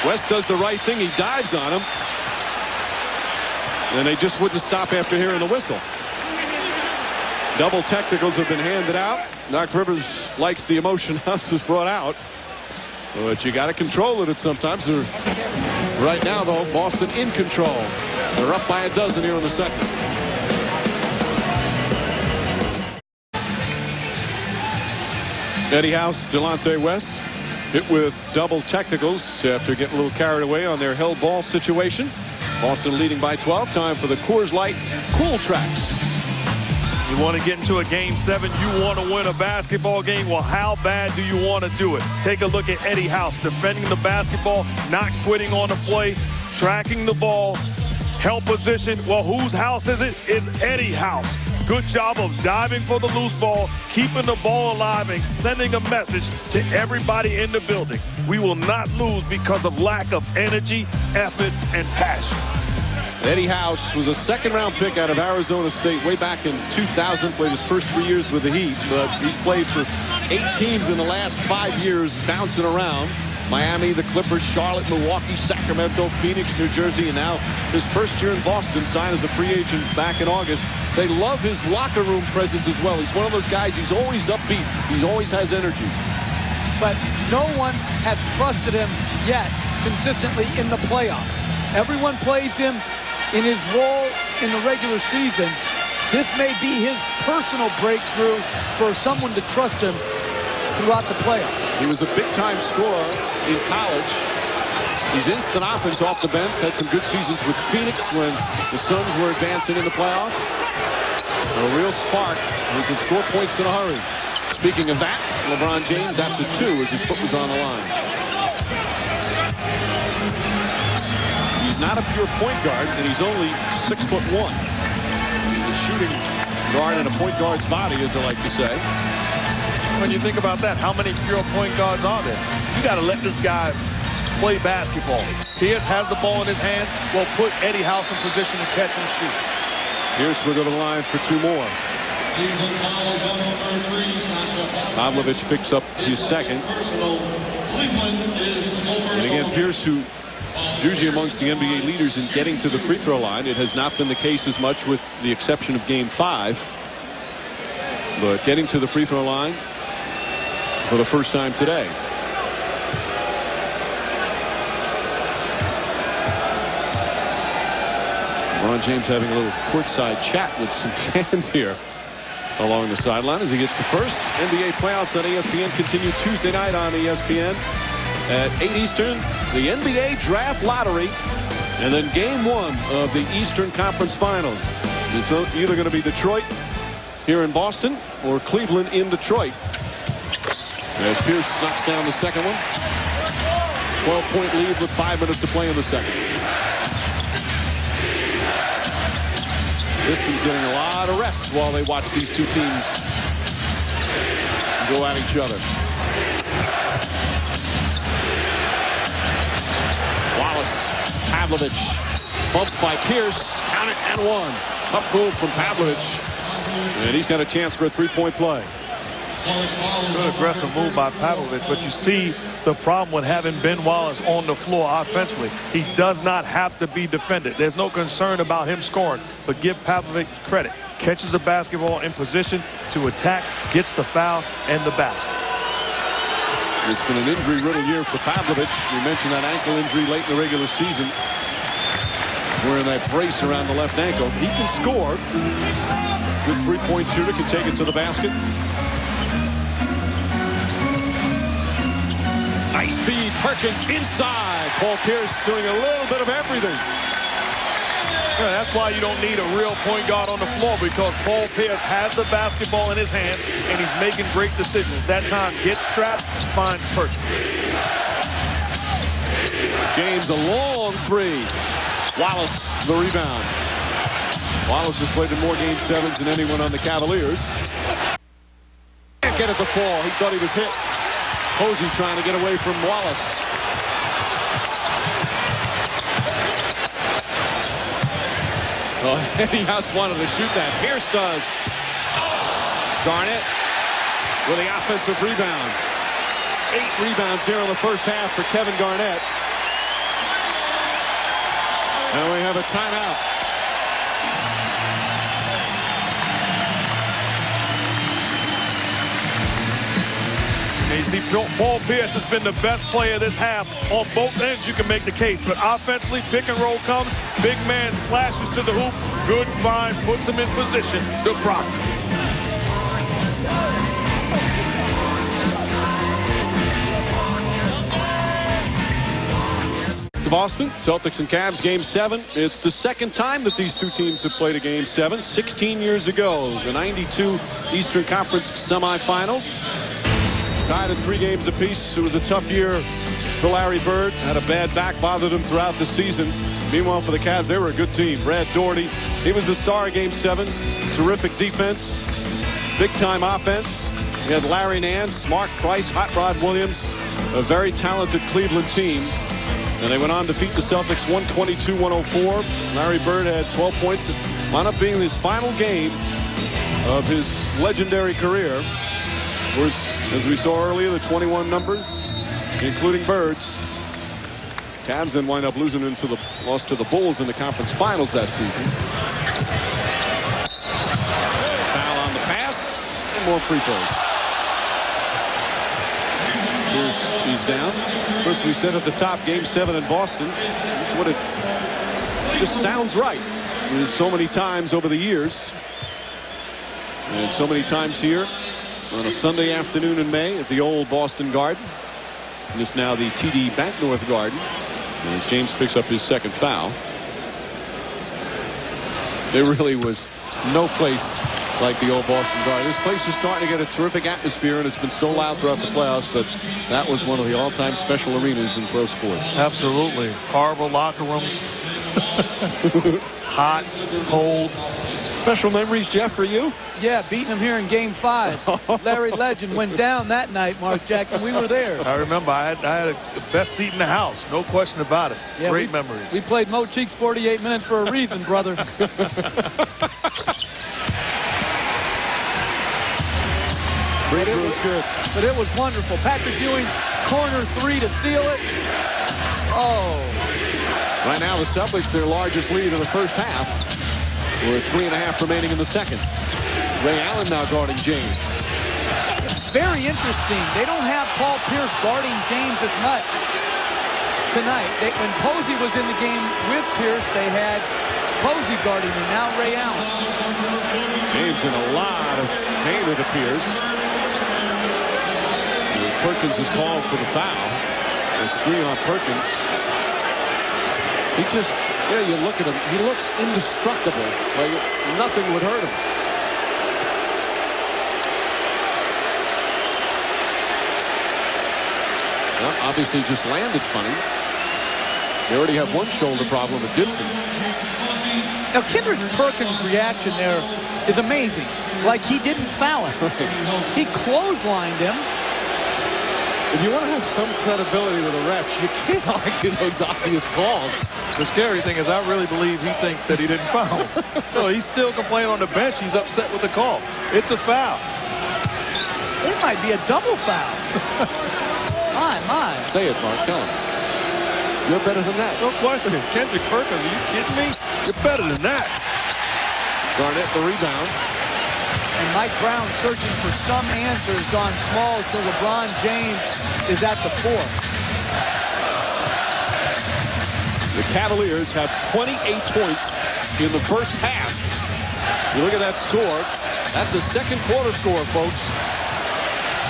West does the right thing. He dives on him. And they just wouldn't stop after hearing the whistle. Double technicals have been handed out. Doc Rivers likes the emotion Huss has brought out. But you got to control it at sometimes. Right now, though, Boston in control. They're up by 12 here in the second. Eddie House, Delonte West hit with double technicals after getting a little carried away on their held ball situation. Boston leading by 12. Time for the Coors Light Cool Tracks. You want to get into a Game 7. You want to win a basketball game. Well, how bad do you want to do it? Take a look at Eddie House defending the basketball, not quitting on the play, tracking the ball, help position. Well, whose house is it? It's Eddie House. Good job of diving for the loose ball, keeping the ball alive, and sending a message to everybody in the building. We will not lose because of lack of energy, effort, and passion. Eddie House was a second-round pick out of Arizona State way back in 2000. Played his first 3 years with the Heat, but he's played for 8 teams in the last 5 years, bouncing around. Miami, the Clippers, Charlotte, Milwaukee, Sacramento, Phoenix, New Jersey, and now his first year in Boston, signed as a free agent back in August. They love his locker room presence as well. He's one of those guys, he's always upbeat. He always has energy. But no one has trusted him yet consistently in the playoffs. Everyone plays him in his role in the regular season. This may be his personal breakthrough for someone to trust him throughout the playoffs. He was a big-time scorer in college. He's instant offense off the bench. Had some good seasons with Phoenix when the Suns were advancing in the playoffs. A real spark. He can score points in a hurry. Speaking of that, LeBron James after 2 as his foot was on the line. He's not a pure point guard, and he's only 6'1". He's a shooting guard in a point guard's body, as I like to say. When you think about that, how many pure point guards are there? You got to let this guy play basketball. Pierce has the ball in his hands. Well, put Eddie House in position to catch and shoot. Pierce will go to the line for 2 more. Pavlovich picks up his second. And again, Pierce, who usually amongst the NBA leaders in getting to the free throw line. It has not been the case as much with the exception of Game 5. But getting to the free throw line for the first time today. LeBron James having a little courtside chat with some fans here along the sideline as he gets the first. NBA playoffs on ESPN continue Tuesday night on ESPN at 8 Eastern. The NBA Draft Lottery, and then Game 1 of the Eastern Conference Finals. It's either going to be Detroit here in Boston or Cleveland in Detroit. As Pierce knocks down the second one. 12-point lead with 5 minutes to play in the second. Pistons getting a lot of rest while they watch these two teams go at each other. Wallace, Pavlovich, bumped by Pierce, count it and 1. Tough move from Pavlovich, and he's got a chance for a 3-point play. Good aggressive move by Pavlovich, but you see the problem with having Ben Wallace on the floor offensively. He does not have to be defended. There's no concern about him scoring, but give Pavlovich credit. Catches the basketball in position to attack, gets the foul and the basket. It's been an injury-riddled year for Pavlovich. We mentioned that ankle injury late in the regular season. Wearing that brace around the left ankle. He can score. Good 3-point shooter, can take it to the basket. Nice feed, Perkins inside. Paul Pierce doing a little bit of everything. Yeah, that's why you don't need a real point guard on the floor, because Paul Pierce has the basketball in his hands and he's making great decisions. That time gets trapped, finds Perkins. James, a long 3. Wallace, the rebound. Wallace has played in more Game 7s than anyone on the Cavaliers. Can't get it to fall. He thought he was hit. Posey trying to get away from Wallace. Oh, Eddie House wanted to shoot that. Pierce does. Garnett with the offensive rebound. 8 rebounds here in the first half for Kevin Garnett. And we have a timeout. And you see, Paul Pierce has been the best player this half. On both ends, you can make the case. But offensively, pick and roll comes. Big man slashes to the hoop. Good find, puts him in position to prosper. Boston, Celtics and Cavs, Game 7. It's the second time that these two teams have played a Game 7. 16 years ago, the 92 Eastern Conference semifinals. Tied at 3 games apiece. It was a tough year for Larry Bird. Had a bad back, bothered him throughout the season. Meanwhile, for the Cavs, they were a good team. Brad Daugherty, he was the star of Game 7. Terrific defense, big-time offense. You had Larry Nance, Mark Price, Hot Rod Williams, a very talented Cleveland team. And they went on to defeat the Celtics 122-104. Larry Bird had 12 points. It wound up being his final game of his legendary career. Was, as we saw earlier, the 21 numbers, including Bird's. Cavs then wind up losing lost to the Bulls in the conference finals that season. Foul on the pass and more free throws. He's down. First, we said at the top, Game 7 in Boston. That's what it just sounds right. There's so many times over the years, and so many times here on a Sunday afternoon in May at the old Boston Garden. And it's now the TD Bank North Garden. And as James picks up his second foul. There really was no place like the old Boston Garden. This place is starting to get a terrific atmosphere, and it's been so loud throughout the playoffs that that was one of the all-time special arenas in pro sports. Absolutely. Horrible locker rooms. Hot, cold. Special memories, Jeff, for you? Yeah, beating him here in Game 5. Larry Legend went down that night, Mark Jackson. We were there. I remember I had the best seat in the house. No question about it. Yeah, Great memories. We played Mo Cheeks 48 minutes for a reason, brother. But it was wonderful. Patrick Ewing, corner 3 to seal it. Oh. Right now, the Celtics, their largest lead in the first half. With 3.5 remaining in the second. Ray Allen now guarding James. Very interesting. They don't have Paul Pierce guarding James as much tonight. When Posey was in the game with Pierce, they had Posey guarding him. Now Ray Allen. James in a lot of pain, it appears. Perkins is called for the foul. It's 3 on Perkins. He just, yeah, you look at him. He looks indestructible. Like nothing would hurt him. Well, obviously just landed funny. They already have one shoulder problem with Gibson. Now, Kendrick Perkins' reaction there is amazing. Like he didn't foul him. He clotheslined him. If you want to have some credibility with the refs, you can't argue those obvious calls. The scary thing is I really believe he thinks that he didn't foul. No, he's still complaining on the bench. He's upset with the call. It's a foul. It might be a double foul. My. Say it, Mark. Tell him. You're better than that. No question. Kendrick Perkins, are you kidding me? You're better than that. Garnett the rebound. And Mike Brown searching for some answers, gone small to LeBron James is at the 4th. The Cavaliers have 28 points in the first half. You look at that score. That's a second quarter score, folks.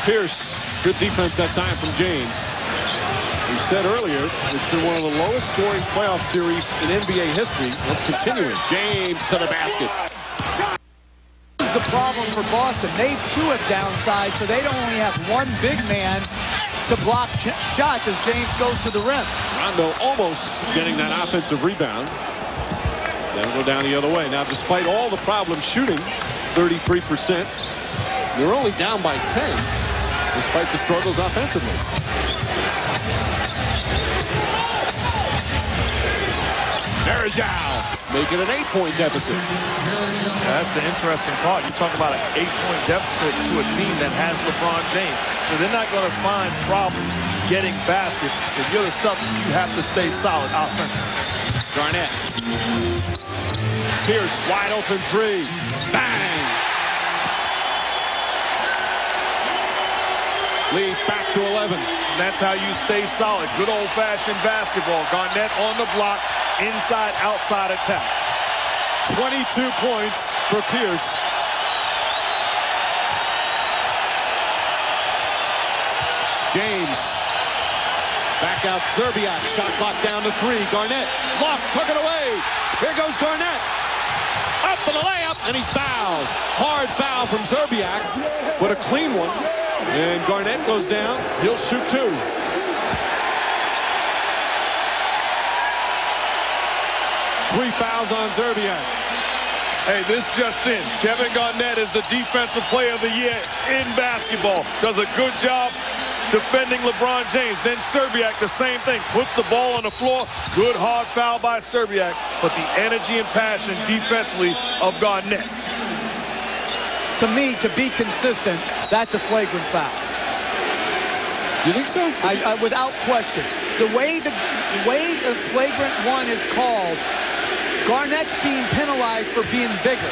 Pierce, good defense that time from James. We said earlier, it's been one of the lowest scoring playoff series in NBA history. That's continuing. James to the basket. The problem for Boston, they too have downsized, so they don't only have one big man to block shots as James goes to the rim. Rondo almost getting that offensive rebound. That'll go down the other way. Now, despite all the problems shooting, 33%, they're only down by 10, despite the struggles offensively. Varejao making an 8-point deficit. That's the interesting part. You talk about an 8-point deficit to a team that has LeBron James. So they're not going to find problems getting baskets. If you're the Celtics, you have to stay solid offensively. Garnett. Pierce, wide open three. Bang! Lead back to 11. That's how you stay solid. Good old-fashioned basketball. Garnett on the block, inside, outside attack. 22 points for Pierce. James. Back out Szczerbiak. Shot clock down to 3. Garnett. Loft. Took it away. Here goes Garnett. Up for the layup. And he's fouled. Hard foul from Szczerbiak. But a clean one. And Garnett goes down. He'll shoot 2. Three fouls on Szczerbiak. Hey, this just in. Kevin Garnett is the defensive player of the year in basketball. Does a good job defending LeBron James. Then Szczerbiak, the same thing. Puts the ball on the floor. Good hard foul by Szczerbiak. But the energy and passion defensively of Garnett. To me, to be consistent, that's a flagrant foul. You think so? Without question. The way the flagrant one is called, Garnett's being penalized for being bigger.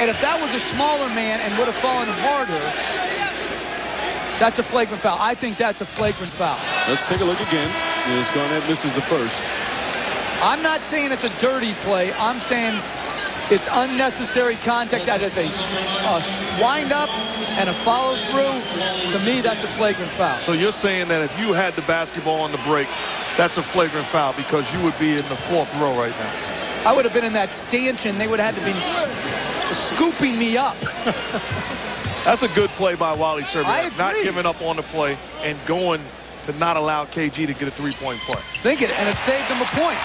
And if that was a smaller man and would have fallen harder, that's a flagrant foul. I think that's a flagrant foul. Let's take a look again as Garnett misses the first. I'm not saying it's a dirty play. I'm saying it's unnecessary contact. That is a wind-up and a follow-through. To me, that's a flagrant foul. So you're saying that if you had the basketball on the break, that's a flagrant foul because you would be in the 4th row right now. I would have been in that stanchion. They would have had to be scooping me up. That's a good play by Wally Szczerbiak. Not agree. giving up on the play and going to not allow KG to get a 3-point play. Think it, and it saved them a point.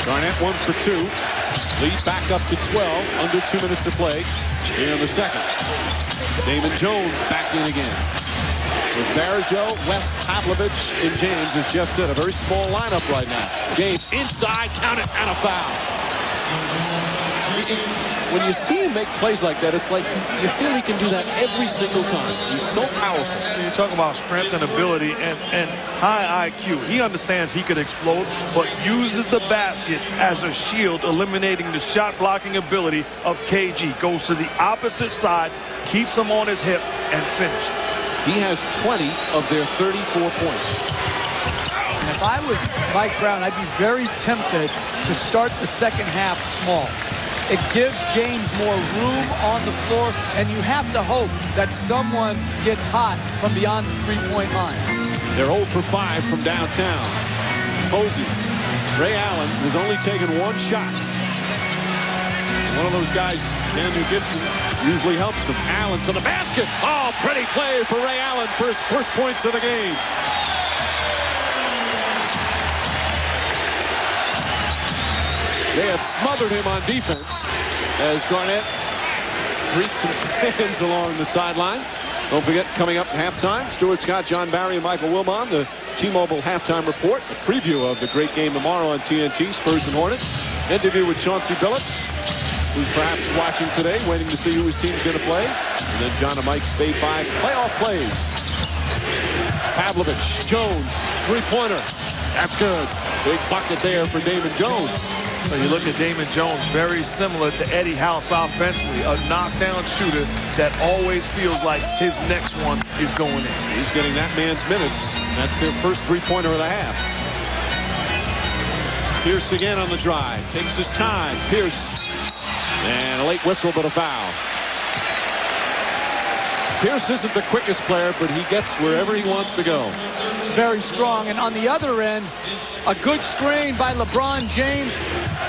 Garnett 1 for 2. Lead back up to 12. Under 2 minutes to play here in the second. Damon Jones back in again. With Barajo, West, Pavlovich, and James, as Jeff said, a very small lineup right now. James inside, count it, and a foul. When you see him make plays like that, it's like you feel he can do that every single time. He's so powerful. You're talking about strength and ability and high IQ. He understands he could explode, but uses the basket as a shield, eliminating the shot blocking ability of KG. Goes to the opposite side, keeps him on his hip, and finishes. He has 20 of their 34 points. And if I was Mike Brown, I'd be very tempted to start the second half small. It gives James more room on the floor, and you have to hope that someone gets hot from beyond the three-point line. They're 0 for 5 from downtown. Posey. Ray Allen has only taken 1 shot. One of those guys, Daniel Gibson, usually helps them. Allen to the basket. Oh, pretty play for Ray Allen for his first points of the game. They have smothered him on defense as Garnett greets some fans along the sideline. Don't forget, coming up at halftime, Stuart Scott, John Barry, and Michael Wilbon, the T-Mobile halftime report, a preview of the great game tomorrow on TNT, Spurs and Hornets. Interview with Chauncey Billups, who's perhaps watching today, waiting to see who his team's going to play. And then John and Mike's Spade 5 playoff plays. Pavlovich, Jones, three-pointer. That's good. Big bucket there for Damon Jones. So you look at Damon Jones, very similar to Eddie House offensively, a knockdown shooter that always feels like his next one is going in. He's getting that man's minutes. That's their first three-pointer of the half. Pierce again on the drive. Takes his time. Pierce. And a late whistle, but a foul. Pierce isn't the quickest player, but he gets wherever he wants to go. Very strong. And on the other end, a good screen by LeBron James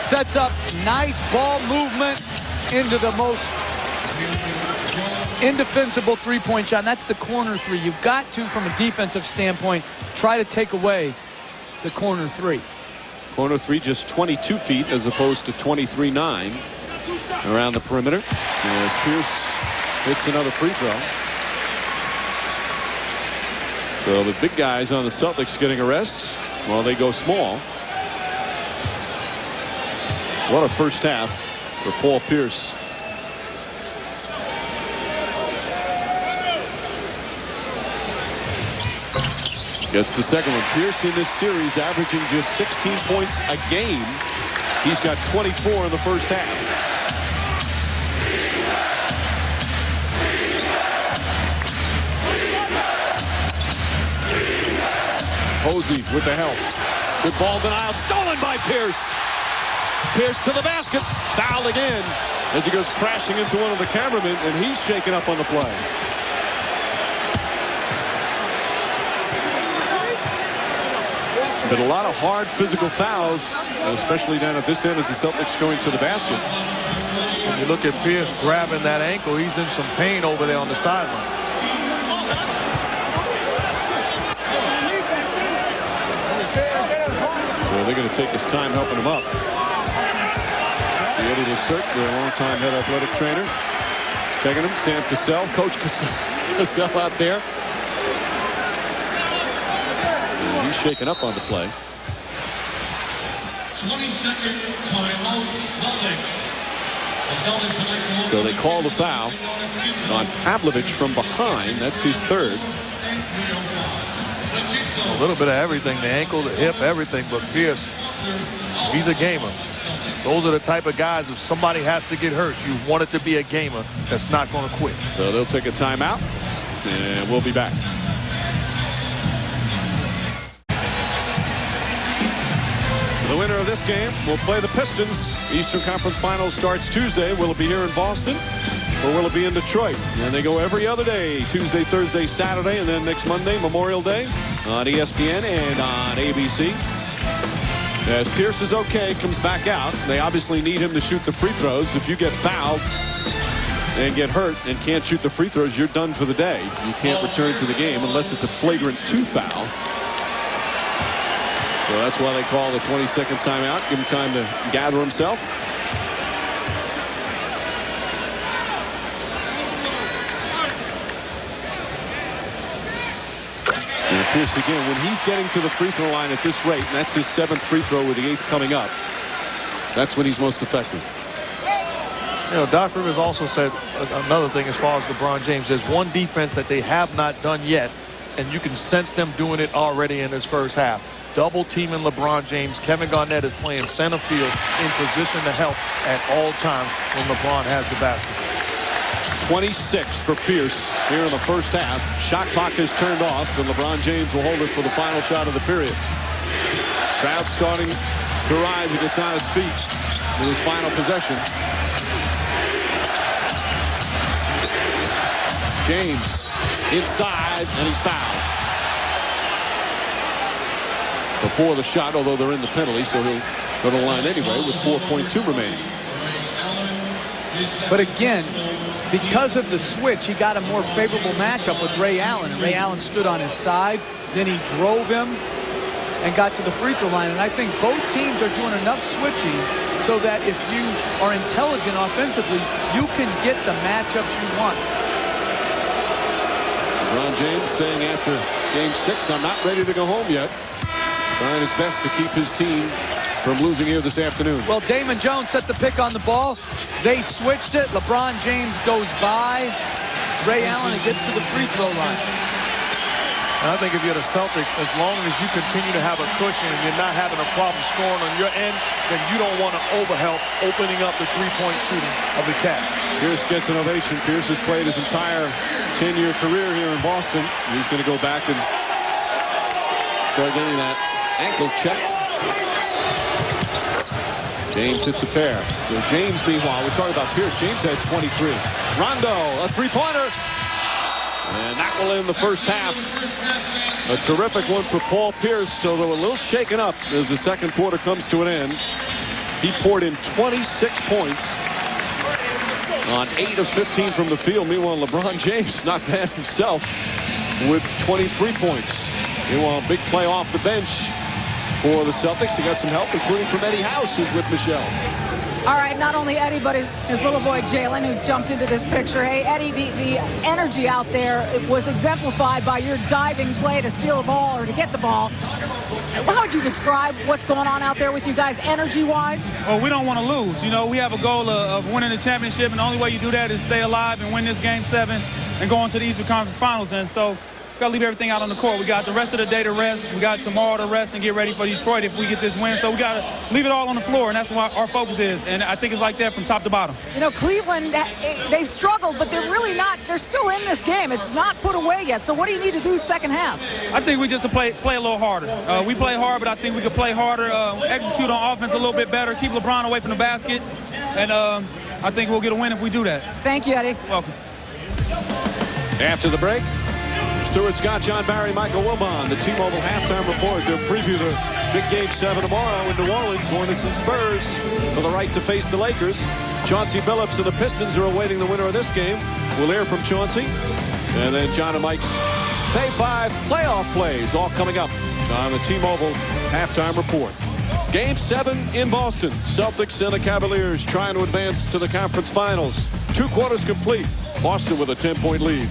sets up nice ball movement into the most indefensible three-point shot. And that's the corner three. You've got to, from a defensive standpoint, try to take away the corner three. Corner three just 22 feet as opposed to 23.9 around the perimeter. As Pierce hits another free throw. So the big guys on the Celtics getting arrests while they go small. What a first half for Paul Pierce. Gets the second one. Pierce in this series averaging just 16 points a game. He's got 24 in the first half. Posey with the help. Good ball denial. Stolen by Pierce. Pierce to the basket. Foul again as he goes crashing into one of the cameramen, and he's shaken up on the play. But a lot of hard physical fouls, especially down at this end as the Celtics going to the basket. When you look at Pierce grabbing that ankle, he's in some pain over there on the sideline. So they're going to take his time helping him up. Eddie Lacerte, their longtime head athletic trainer, checking him. Sam Cassell, Coach Cassell out there. And he's shaken up on the play. 22nd timeout, Celtics. So they call the foul on Pavlovich from behind. That's his third. A little bit of everything, the ankle, the hip, everything, but Pierce, he's a gamer. Those are the type of guys, if somebody has to get hurt, you want it to be a gamer that's not going to quit. So they'll take a timeout, and we'll be back. The winner of this game will play the Pistons. Eastern Conference Finals starts Tuesday. Will it be here in Boston, or will it be in Detroit? And they go every other day, Tuesday, Thursday, Saturday, and then next Monday, Memorial Day, on ESPN and on ABC. As Pierce is okay, comes back out. They obviously need him to shoot the free throws. If you get fouled and get hurt and can't shoot the free throws, you're done for the day. You can't return to the game unless it's a flagrant 2 foul. So that's why they call the 20-second timeout. Give him time to gather himself. And Pierce again, when he's getting to the free throw line at this rate, and that's his 7th free throw with the 8th coming up, that's when he's most effective. You know, Doc Rivers also said another thing as far as LeBron James. There's one defense that they have not done yet, and you can sense them doing it already in this first half. Double teaming LeBron James. Kevin Garnett is playing center field in position to help at all times when LeBron has the basketball. 26 for Pierce here in the first half. Shot clock is turned off, and LeBron James will hold it for the final shot of the period. Crowd starting to rise. He gets on his feet with his final possession. James inside, and he's fouled. Before the shot, although they're in the penalty, so he'll go to the line anyway with 4.2 remaining. But again, because of the switch, he got a more favorable matchup with Ray Allen. Ray Allen stood on his side, then he drove him and got to the free throw line. And I think both teams are doing enough switching so that if you are intelligent offensively, you can get the matchups you want. LeBron James saying after Game 6, I'm not ready to go home yet. Trying his best to keep his team from losing here this afternoon. Well, Damon Jones set the pick on the ball. They switched it. LeBron James goes by Ray Allen and gets to the free throw line. And I think if you're the Celtics, as long as you continue to have a cushion and you're not having a problem scoring on your end, then you don't want to overhelp opening up the three-point shooting of the Cavs. Pierce gets an ovation. Pierce has played his entire 10-year career here in Boston. He's going to go back and start getting that ankle checked. James hits a pair. So James, meanwhile, we talk about Pierce. James has 23. Rondo, a three-pointer. And that will end the first half. A terrific one for Paul Pierce, although a little shaken up as the second quarter comes to an end. He poured in 26 points on 8 of 15 from the field. Meanwhile, LeBron James, not bad himself, with 23 points. Meanwhile, big play off the bench for the Celtics. He got some help, including from Eddie House, who's with Michelle. All right, not only Eddie, but his little boy Jalen, who's jumped into this picture. Hey, Eddie, the energy out there was exemplified by your diving play to steal the ball or to get the ball. How would you describe what's going on out there with you guys, energy-wise? Well, we don't want to lose. You know, we have a goal of winning the championship, and the only way you do that is stay alive and win this Game 7 and go on to the Eastern Conference Finals. And so got to leave everything out on the court. We got the rest of the day to rest. We got tomorrow to rest and get ready for Detroit if we get this win. So we got to leave it all on the floor, and that's what our focus is. And I think it's like that from top to bottom. You know, Cleveland, they've struggled, but they're really not. They're still in this game. It's not put away yet. So what do you need to do second half? I think we just play a little harder. We play hard, but I think we could play harder, execute on offense a little bit better, keep LeBron away from the basket, and I think we'll get a win if we do that. Thank you, Eddie. Welcome. After the break, Stuart Scott, John Barry, Michael Wilbon, the T-Mobile halftime report to preview the big Game 7 tomorrow in New Orleans. Hornets and Spurs for the right to face the Lakers. Chauncey Billups and the Pistons are awaiting the winner of this game. We'll hear from Chauncey. And then John and Mike's Day 5 playoff plays all coming up on the T-Mobile halftime report. Game 7 in Boston. Celtics and the Cavaliers trying to advance to the conference finals. 2 quarters complete. Boston with a 10-point lead.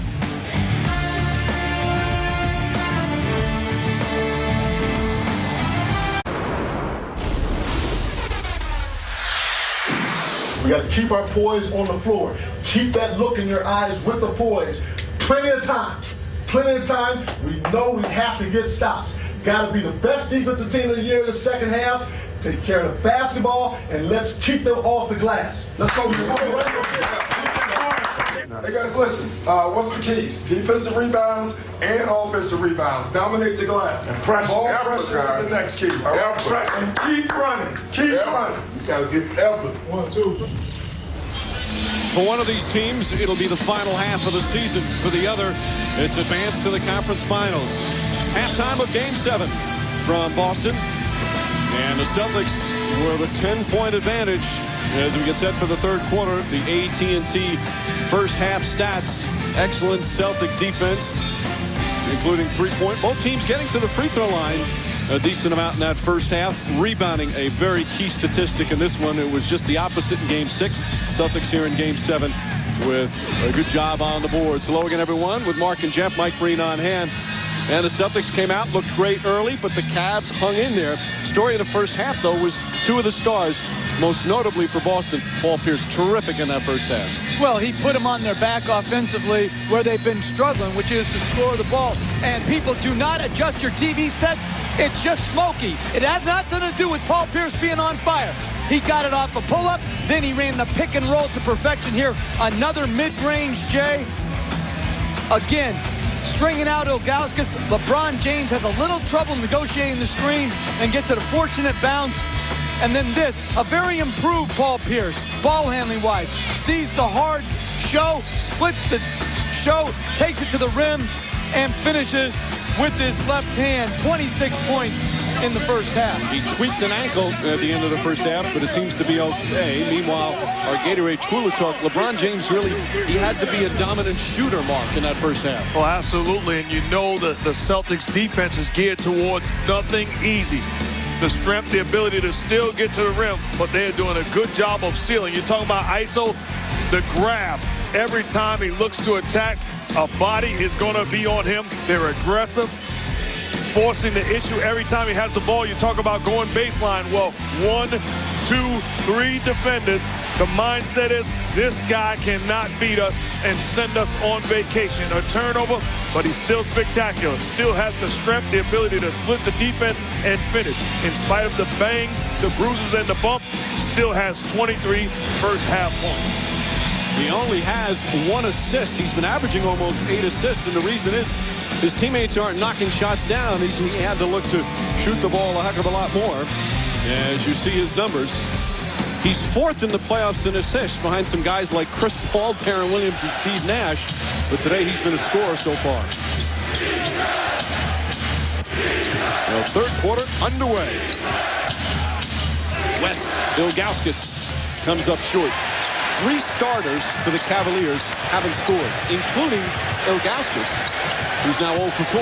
We got to keep our poise on the floor. Keep that look in your eyes with the poise. Plenty of time. Plenty of time. We know we have to get stops. Got to be the best defensive team of the year in the second half. Take care of the basketball, and let's keep them off the glass. Let's go. Hey guys, listen. What's the keys? Defensive rebounds and offensive rebounds. Dominate the glass. And pressure. Ball pressure is the next key. All right? And keep running. Keep running. You got to get effort. 1, 2. For one of these teams, it'll be the final half of the season. For the other, it's advanced to the conference finals. Halftime of Game 7 from Boston. And the Celtics with a 10-point advantage as we get set for the third quarter. The AT&T first half stats. Excellent Celtic defense, including 3-point. Both teams getting to the free throw line a decent amount in that first half. Rebounding, a very key statistic in this one. It was just the opposite in Game 6. Celtics here in Game 7 with a good job on the boards. Hello again, everyone, with Mark and Jeff. Mike Breen on hand. And the Celtics came out, looked great early, but the Cavs hung in there. Story of the first half, though, was 2 of the stars, most notably for Boston. Paul Pierce, terrific in that first half. Well, he put them on their back offensively where they've been struggling, which is to score the ball. And people, do not adjust your TV sets. It's just smoky. It has nothing to do with Paul Pierce being on fire. He got it off a pull-up, then he ran the pick and roll to perfection here. Another mid-range J. Again, stringing out Ilgauskas. LeBron James has a little trouble negotiating the screen and gets an fortunate bounce. And then this, a very improved Paul Pierce, ball handling wise. Sees the hard show, splits the show, takes it to the rim, and finishes with his left hand. 26 points in the first half. He tweaked an ankle at the end of the first half, but it seems to be okay. Meanwhile, our Gatorade Cooler Talk, LeBron James really, he had to be a dominant shooter, Mark, in that first half. Oh, absolutely. And you know that the Celtics defense is geared towards nothing easy. The strength, the ability to still get to the rim, but they're doing a good job of sealing. You're talking about ISO, the grab. Every time he looks to attack, a body is going to be on him. They're aggressive, forcing the issue every time he has the ball. You talk about going baseline. Well, 1, 2, 3 defenders. The mindset is this guy cannot beat us and send us on vacation. A turnover, but he's still spectacular. Still has the strength, the ability to split the defense and finish. In spite of the bangs, the bruises, and the bumps, still has 23 first half points. He only has 1 assist. He's been averaging almost 8 assists, and the reason is his teammates aren't knocking shots down. He had to look to shoot the ball a heck of a lot more. As you see his numbers, he's 4th in the playoffs in assists behind some guys like Chris Paul, Deron Williams, and Steve Nash. But today he's been a scorer so far. The third quarter underway. West Ilgauskas comes up short. 3 starters for the Cavaliers haven't scored, including Ilgauskas, who's now 0 for 4.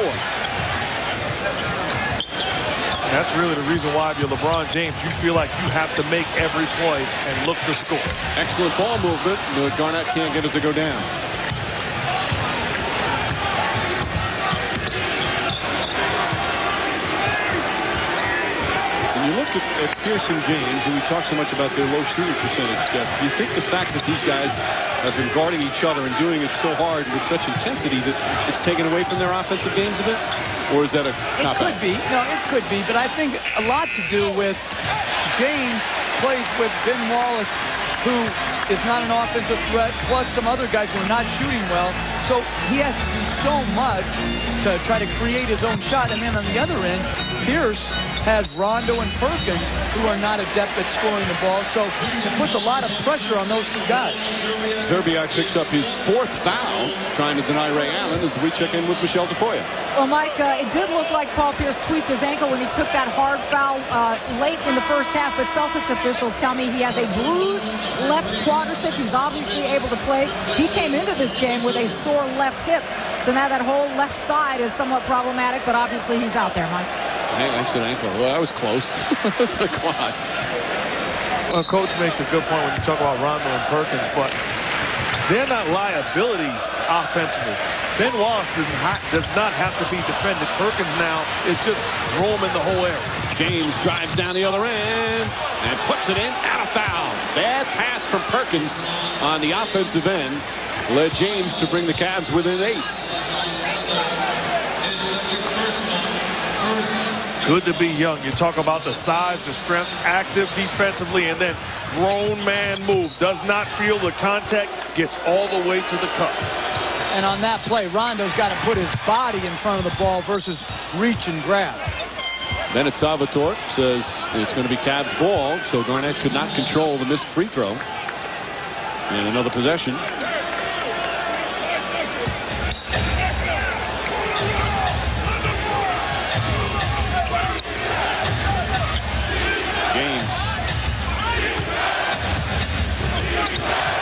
That's really the reason why, if you're LeBron James, you feel like you have to make every play and look to score. Excellent ball movement, but Garnett can't get it to go down. When you look at Pearson James, and we talk so much about their low shooting percentage, Jeff, do you think the fact that these guys have been guarding each other and doing it so hard with such intensity that it's taken away from their offensive games a bit? Or is that a cop-out? It could be. No, it could be. But I think a lot to do with James plays with Ben Wallace, who is not an offensive threat, plus some other guys who are not shooting well. So he has to do so much to try to create his own shot. And then on the other end, Pierce has Rondo and Perkins, who are not adept at scoring the ball. So it puts a lot of pressure on those two guys. Zerbiak picks up his 4th foul, trying to deny Ray Allen as we check in with Michelle Tafoya. Well, Mike, it did look like Paul Pierce tweaked his ankle when he took that hard foul late in the first half, but Celtics officials tell me he has a bruised left quadricep. He's obviously able to play. He came into this game with a sore left hip, so now that whole left side is somewhat problematic, but obviously he's out there, Mike. Hey, I said ankle. Well, that was close. It's a quad. Well, Coach makes a good point when you talk about Rondo and Perkins, but they're not liabilities offensively. Ben Wallace does not have to be defended. Perkins now is just roaming the whole area. James drives down the other end and puts it in. Out of foul. Bad pass from Perkins on the offensive end led James to bring the Cavs within 8. Good to be young. You talk about the size, the strength, active defensively, and then grown man move. Does not feel the contact, gets all the way to the cup. And on that play, Rondo's got to put his body in front of the ball versus reach and grab. Bennett Salvatore says it's going to be Cavs ball, so Garnett could not control the missed free throw. And another possession.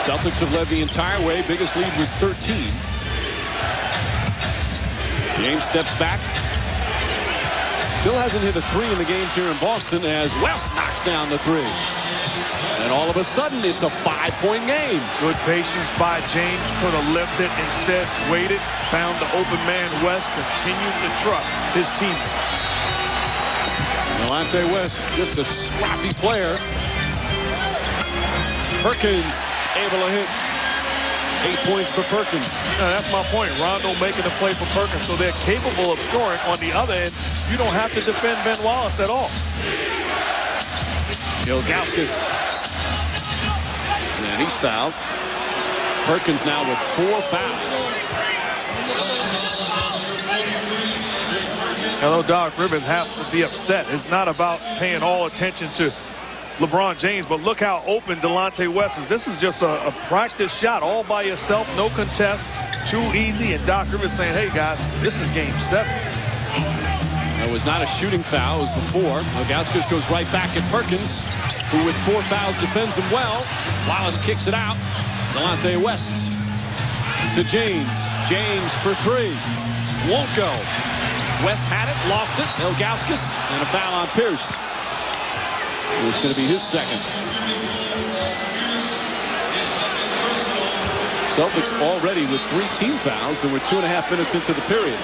Celtics have led the entire way. Biggest lead was 13. James steps back. Still hasn't hit a 3 in the games here in Boston as West knocks down the 3. And all of a sudden, it's a 5-point game. Good patience by James. Could have lifted. Instead, waited. Found the open man. West continues to trust his team. Delonte West, just a scrappy player. Perkins able to hit 8 points for Perkins. That's my point. Rondo making a play for Perkins, so they're capable of scoring. On the other end, you don't have to defend Ben Wallace at all. Ilgauskas. And he's fouled. Perkins now with 4 fouls. Hello, Doc Rivers have to be upset. It's not about paying all attention to LeBron James, but look how open Delonte West is. This is just a practice shot all by yourself, no contest, too easy, and Doc Rivers saying, hey guys, this is game 7. It was not a shooting foul, it was before. Ilgauskas goes right back at Perkins, who with 4 fouls defends him well. Wallace kicks it out. Delonte West to James. James for 3. Won't go. West had it, lost it. Ilgauskas, and a foul on Pierce. It's going to be his second. Celtics already with 3 team fouls, and we're 2.5 minutes into the period.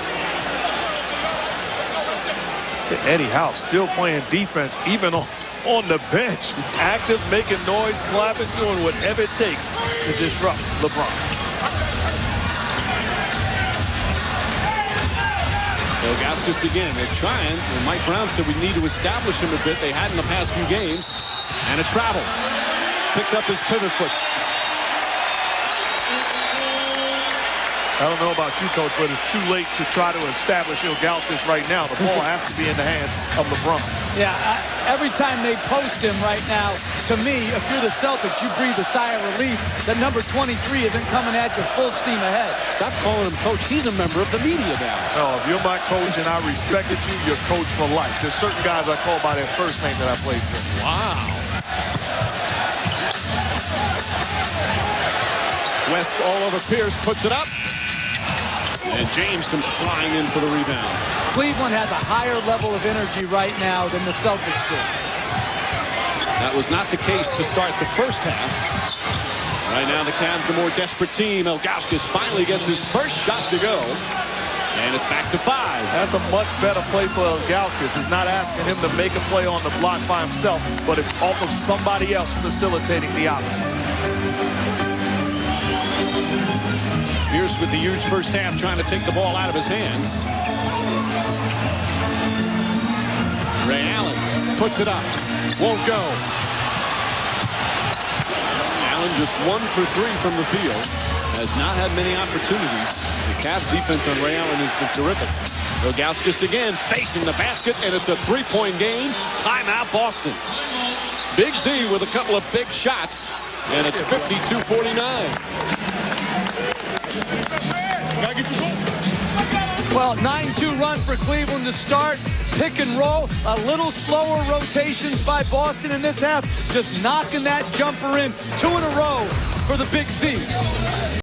Eddie House still playing defense, even on the bench. Active, making noise, clapping, doing whatever it takes to disrupt LeBron. Ilgauskas again. They're trying, and Mike Brown said we need to establish him a bit. They had in the past few games. And a travel. Picked up his pivot foot. I don't know about you, Coach, but it's too late to try to establish Ilgauskas right now. The ball has to be in the hands of LeBron. Yeah, every time they post him right now, to me, if you're the Celtics, you breathe a sigh of relief that number 23 isn't coming at you full steam ahead. Stop calling him coach. He's a member of the media now. No, if you're my coach and I respected you, you're coach for life. There's certain guys I call by their first name that I played for. Wow. West all over Pierce, puts it up. And James comes flying in for the rebound. Cleveland has a higher level of energy right now than the Celtics do. That was not the case to start the first half. Right now, the Cavs, the more desperate team. Ilgauskas finally gets his first shot to go. And it's back to 5. That's a much better play for Ilgauskas. He's not asking him to make a play on the block by himself, but it's off of somebody else facilitating the offense. Pierce with the huge first half trying to take the ball out of his hands. Ray Allen puts it up. Won't go. Allen just 1 for 3 from the field. Has not had many opportunities. The Cavs defense on Ray Allen has been terrific. Ilgauskas again facing the basket, and it's a 3-point game. Timeout Boston. Big Z with a couple of big shots, and it's 52-49. Well, 9-2 run for Cleveland to start. Pick and roll. A little slower rotations by Boston in this half. Just knocking that jumper in. 2 in a row for the Big Z.